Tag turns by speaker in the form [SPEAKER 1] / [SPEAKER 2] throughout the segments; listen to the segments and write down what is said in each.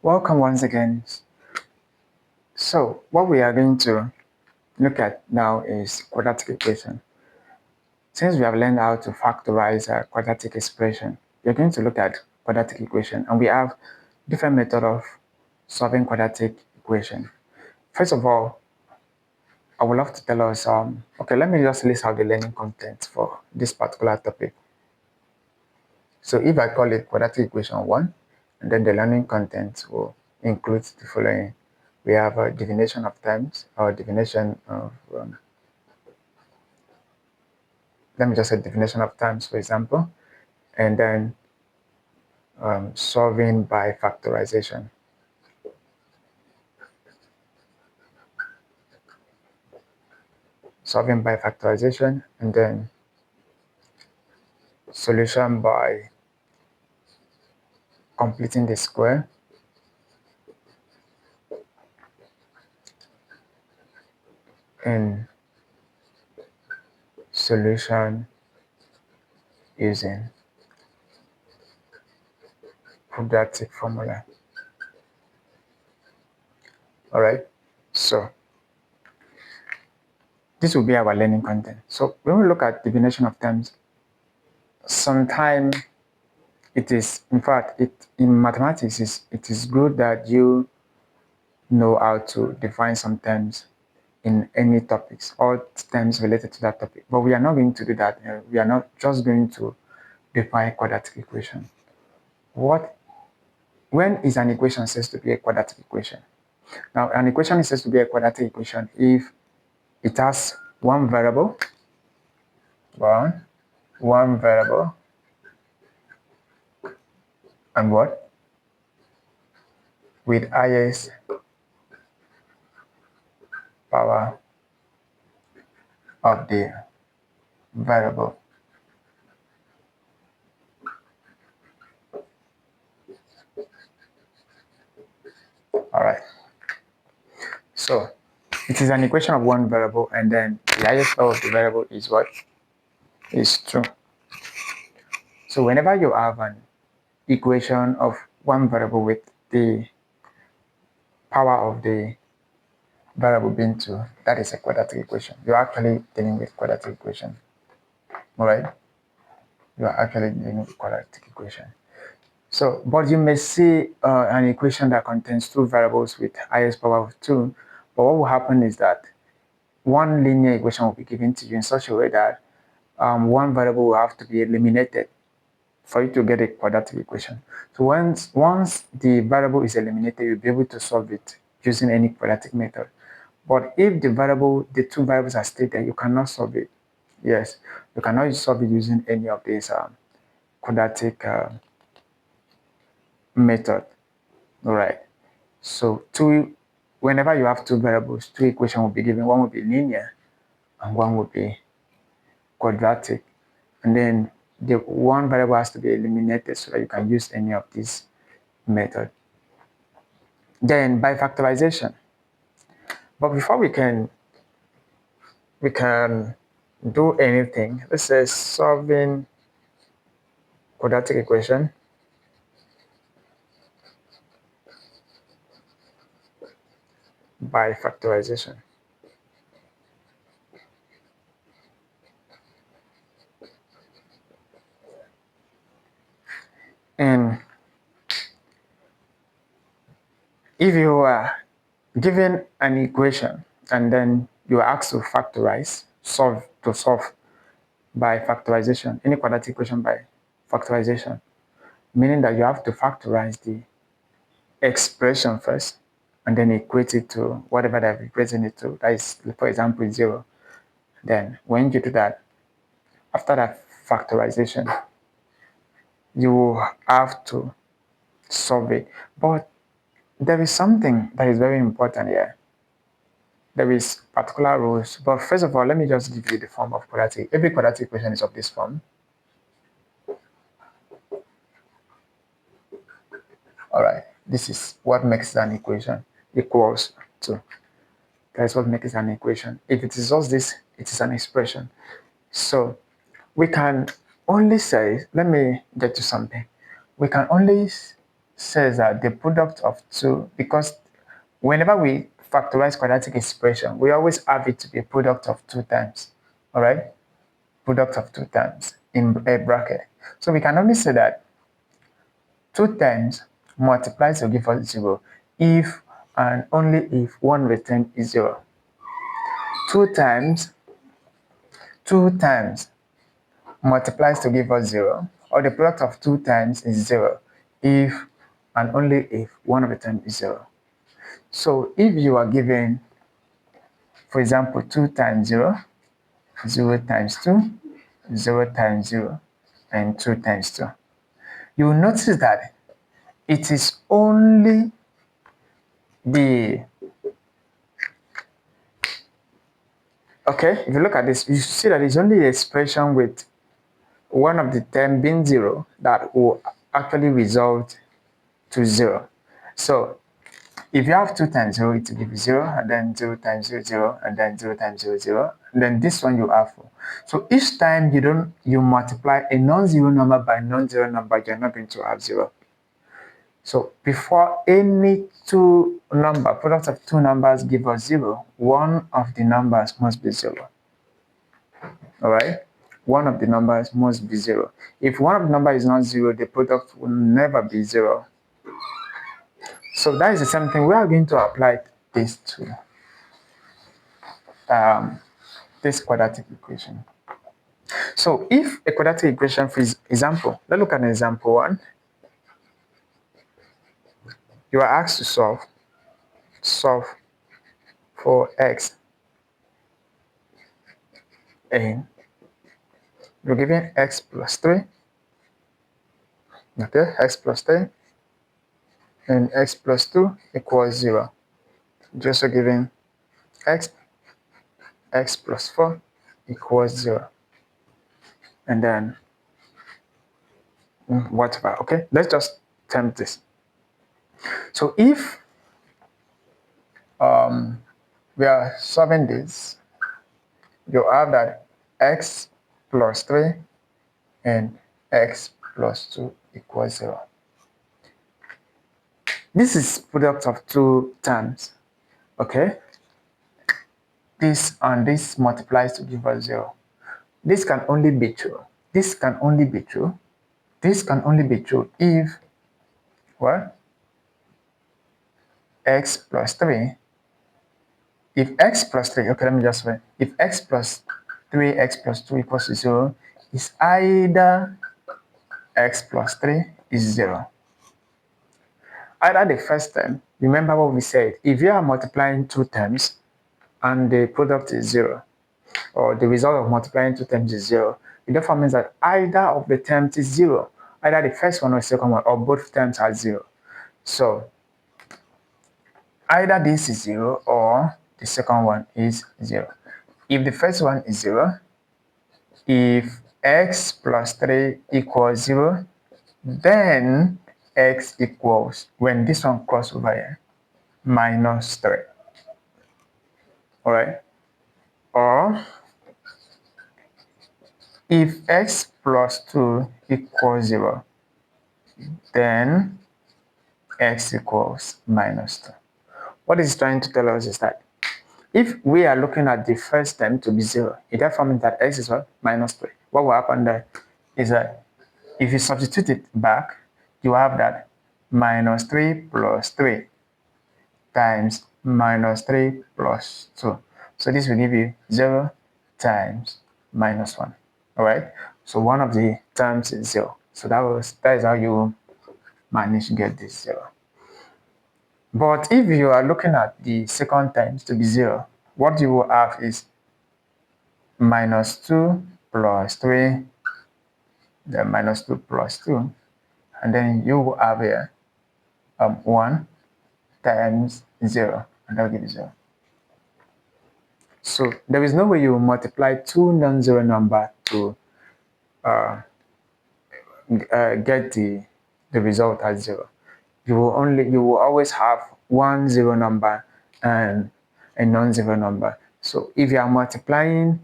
[SPEAKER 1] Welcome once again. So what we are going to look at now is quadratic equation. Since we have learned how to factorize a quadratic expression, we are going to look at quadratic equation, and we have different methods of solving quadratic equation. First of all, I would love to tell us, okay, let me just list out the learning content for this particular topic. So if I call it quadratic equation 1, and then the learning content will include the following. We have a definition of terms, or definition of, let me just say definition of terms, for example, and then solving by factorization. Solving by factorization, and then solution by completing the square, and solution using quadratic formula. All right, so this will be our learning content. So when we look at definition of terms, sometimes it is, in fact, in mathematics, it is good that you know how to define some terms in any topics, all terms related to that topic. But we are not going to do that. We are not just going to define quadratic equation. When is an equation said to be a quadratic equation? Now, an equation is said to be a quadratic equation if it has one variable, and what? With highest power of the variable. All right. So it is an equation of one variable, and then the highest power of the variable is what? Is 2. So whenever you have an equation of one variable with the power of the variable being 2, that is a quadratic equation. You're actually dealing with quadratic equation. All right? You are actually dealing with quadratic equation. So, but you may see an equation that contains two variables with highest power of 2, but what will happen is that one linear equation will be given to you in such a way that one variable will have to be eliminated for you to get a quadratic equation. So once the variable is eliminated, you'll be able to solve it using any quadratic method. But if the two variables are still there, you cannot solve it. Yes, you cannot solve it using any of these quadratic method. All right. So whenever you have two variables, two equations will be given. One will be linear, and one will be quadratic. And then the one variable has to be eliminated so that you can use any of these method. Then by factorization. But before we can do anything, let's say solving quadratic equation by factorization. And if you are given an equation and then you are asked to solve by factorization, any quadratic equation by factorization, meaning that you have to factorize the expression first and then equate it to whatever that you're equating it to. That is, for example, 0. Then when you do that, after that factorization, you have to solve it. But there is something that is very important here. There is particular rules. But first of all, let me just give you the form of quadratic. Every quadratic equation is of this form. All right, this is what makes an equation equals to. That's what makes an equation. If it is just this, it is an expression. So we can only say, let me get to something. We can only says that the product of two, because whenever we factorize quadratic expression, we always have it to be a product of two times. All right, product of two times in a bracket. So we can only say that two times multiplies to give us 0 if and only if one return is 0. Two times multiplies to give us 0, or the product of two times is 0 if and only if one return is 0. So if you are given, for example, 2 times 0, 0 times 2, 0 times 0, and 2 times 2, you will notice that it is only the, okay, if you look at this, you see that it's only the expression with one of the term being 0 that will actually result to 0. So if you have 2 times 0, it will give you 0, and then 0 times 0, 0, and then 0 times 0, 0, and then this one you have 4. So each time you multiply a non-zero number by non-zero number, you're not going to have 0. So before any product of two numbers give us 0, one of the numbers must be 0. All right? One of the numbers must be 0. If one of the numbers is not 0, the product will never be 0. So that is the same thing. We are going to apply this to this quadratic equation. So if a quadratic equation, for example, let's look at example 1. You are asked to solve for x, and you're given x plus 3, okay, x plus 3, and x plus 2 equals 0. You're also given x plus 4 equals 0. And then whatever, okay? Let's just attempt this. So if we are solving this, you have that x plus 3 and x plus 2 equals 0. This is product of two terms, okay? This and this multiplies to give us 0. This can only be true. This can only be true. This can only be true if, what? X plus 3. If x plus 3, okay, let me just write. If x plus 3, x plus 2 equals to 0, is either x plus 3 is 0. Either the first term, remember what we said, if you are multiplying two terms and the product is 0, or the result of multiplying two terms is 0, it therefore means that either of the terms is 0, either the first one or the second one, or both terms are 0. So either this is 0 or the second one is 0. If the first one is 0, if x plus 3 equals 0, then x equals, when this one crosses over here, minus 3. All right? Or if x plus 2 equals 0, then x equals minus 2. What it's trying to tell us is that if we are looking at the first term to be 0, it therefore means that x is what? Minus 3. What will happen there is that if you substitute it back, you have that minus 3 plus 3 times minus 3 plus 2. So this will give you 0 times minus 1. All right? So one of the terms is 0. So that is how you manage to get this 0. But if you are looking at the second terms to be 0, what you will have is minus 2 plus 3, then minus 2 plus 2, and then you will have here 1 times 0, and that will give you 0. So there is no way you will multiply two non-zero numbers to get the result as 0. You will always have one 0 number and a non-zero number. So if you are multiplying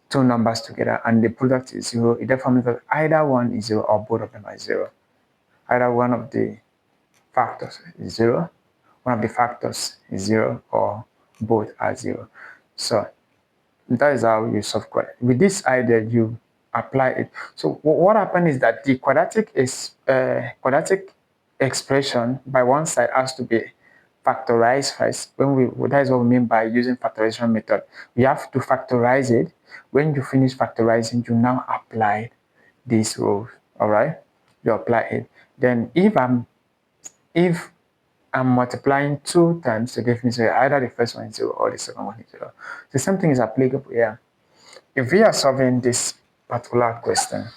[SPEAKER 1] two numbers together and the product is 0, it therefore means that either one is 0 or both of them are 0. Either one of the factors is 0, one of the factors is 0, or both are 0. So that is how you solve quadratic. With this idea, you apply it. So what happened is that the quadratic expression by one side has to be factorized first. That is what we mean by using factorization method. We have to factorize it. When you finish factorizing, you now apply this rule. All right, you apply it. Then if I'm multiplying 2 times to give me 0, either the first one is 0 or the second one is 0. The same thing is applicable here. If we are solving this particular question,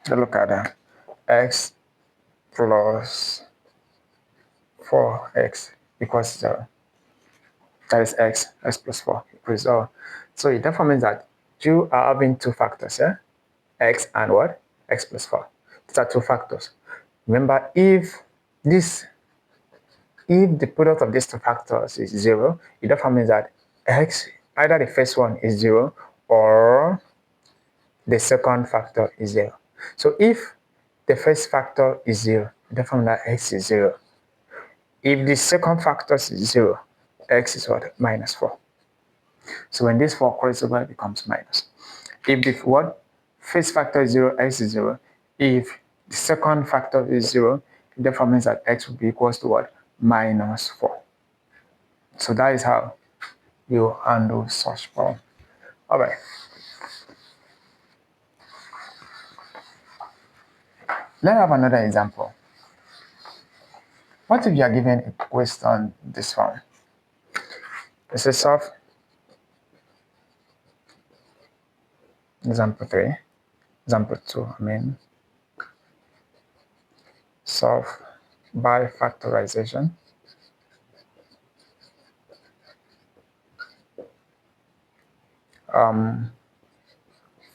[SPEAKER 1] look at x plus 4x equals 0. That is x plus 4 equals 0. So it therefore means that you are having two factors, x and what? X plus 4. These are two factors. Remember, if the product of these two factors is 0, it therefore means that x, either the first one is 0 or the second factor is 0. So if the first factor is 0, it therefore means that x is 0. If the second factor is 0, x is what? Minus 4. So when this 4 crosses over, it becomes minus. If the first factor is 0, x is 0. If the second factor is 0, it therefore means that x will be equals to what? Minus 4. So that is how you handle such problem. All right. Let's have another example. What if you are given a question this one? It says solve example 3, example 2, solve by factorization um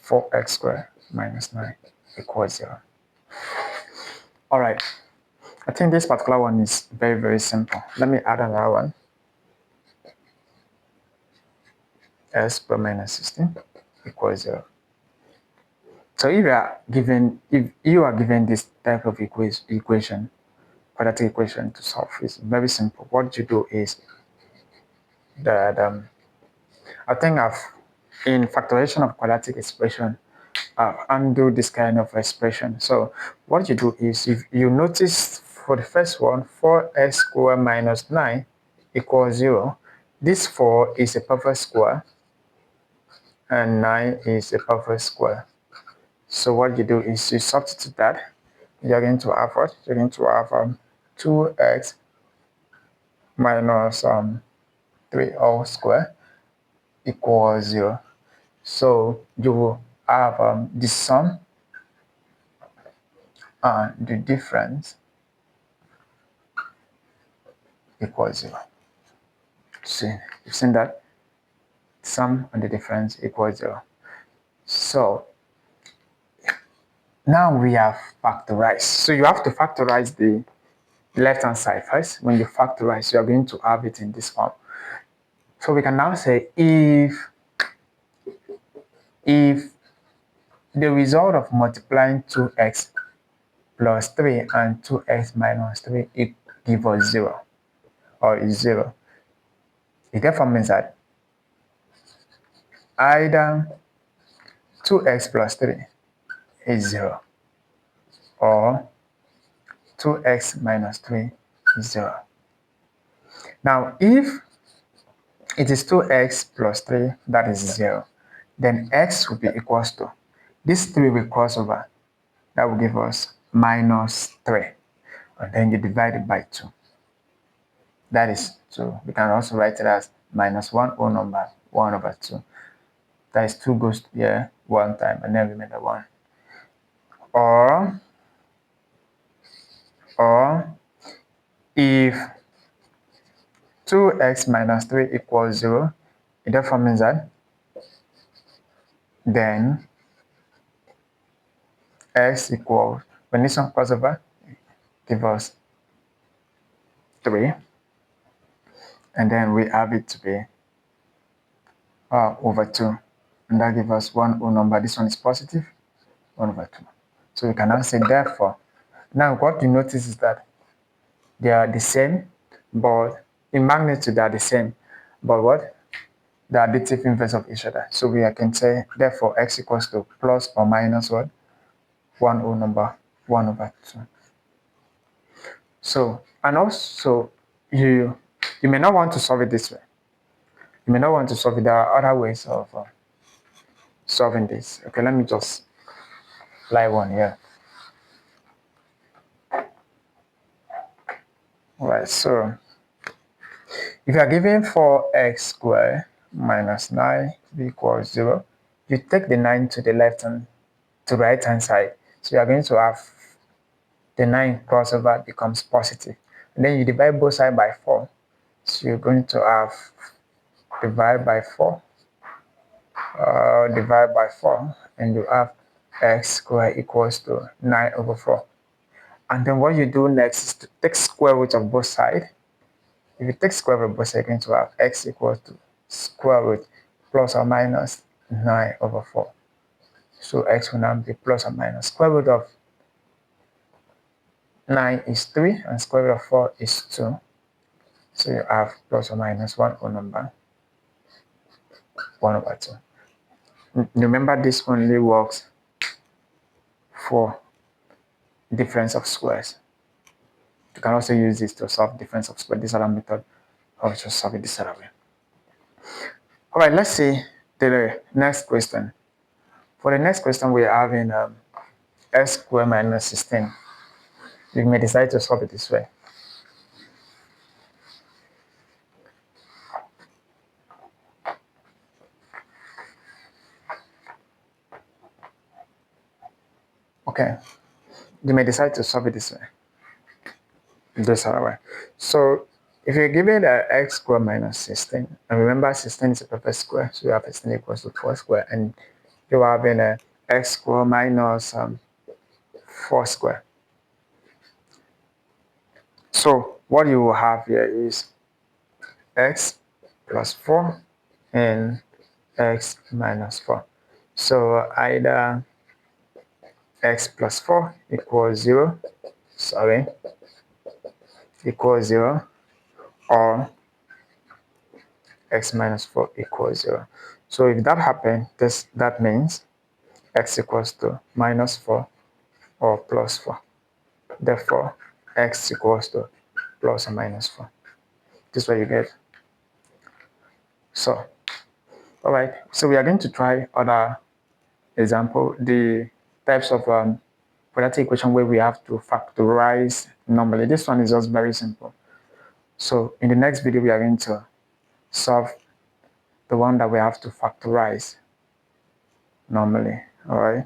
[SPEAKER 1] 4x squared minus 9 equals 0. All right, I think this particular one is very, very simple. Let me add another one. S squared minus 16 equals 0. So if you are given this type of equation, quadratic equation to solve, it's very simple. What you do is that I think in factorization of quadratic expression, undo this kind of expression. So what you do is, if you notice for the first one, 4x squared minus 9 equals 0. This 4 is a perfect square and 9 is a perfect square. So what you do is you substitute that. You're going to have what? You're going to have 2x minus 3 all square equals 0. So you will have the sum and the difference equals 0. See, you've seen that? Sum and the difference equals 0. So now we have factorized. So you have to factorize the left-hand side first. When you factorize, you are going to have it in this form. So we can now say if the result of multiplying 2x plus 3 and 2x minus 3 gives us 0 or is 0, it therefore means that either 2x plus 3 is 0 or 2x minus 3 is 0. Now, if it is 2x plus 3 that is 0, then x will be equals to, this 3 will cross over, that will give us minus 3, and then you divide it by 2. That is 2. We can also write it as minus 1 whole number 1 over 2. That is 2 goes here one time and then remainder 1. Or if 2x minus 3 equals 0, it therefore means that then x equals, when this one crosses over, give us 3, and then we have it to be over 2. And that gives us one whole number. This one is positive, 1 over 2. So we can now say therefore. Now what you notice is that they are the same, but in magnitude they are the same. But what? The additive inverse of each other. So we can say therefore x equals to plus or minus what? One whole number, 1 over 2. So, and also you may not want to solve it this way. You may not want to solve it. There are other ways of solving this. Okay, let me just lie one here. All right, so if you are given 4x squared minus 9 equals 0, you take the 9 to the left and to right hand side. So you are going to have the 9 crossover becomes positive. And then you divide both sides by 4. So you're going to have divide by 4, divide by 4, and you have x squared equals to 9 over 4. And then what you do next is to take square root of both sides. If you take square root of both sides, you're going to have x equals to square root plus or minus 9 over 4. So x will now be plus or minus square root of 9 is 3 and square root of 4 is 2. So you have plus or minus 1 whole number, 1 over 2. Remember, this only works for difference of squares. You can also use this to solve difference of squares. This other method of just solving this other way. All right, let's see the next question. For the next question, we are having x squared minus 16. You may decide to solve it this way. Okay, you may decide to solve it this way. This other way. So if you're given x squared minus 16, and remember 16 is a perfect square, so you have 16 equals to 4 square, and you are having x squared minus 4 square. So what you will have here is x plus 4 and x minus 4. So either x plus 4 equals 0, equals 0, or x minus 4 equals 0. So if that happens, that means x equals to minus 4 or plus 4. Therefore, x equals to plus or minus 4. This is what you get. So, all right. So we are going to try other example, the types of quadratic equation where we have to factorize normally. This one is just very simple. So in the next video, we are going to solve the one that we have to factorize normally. All right.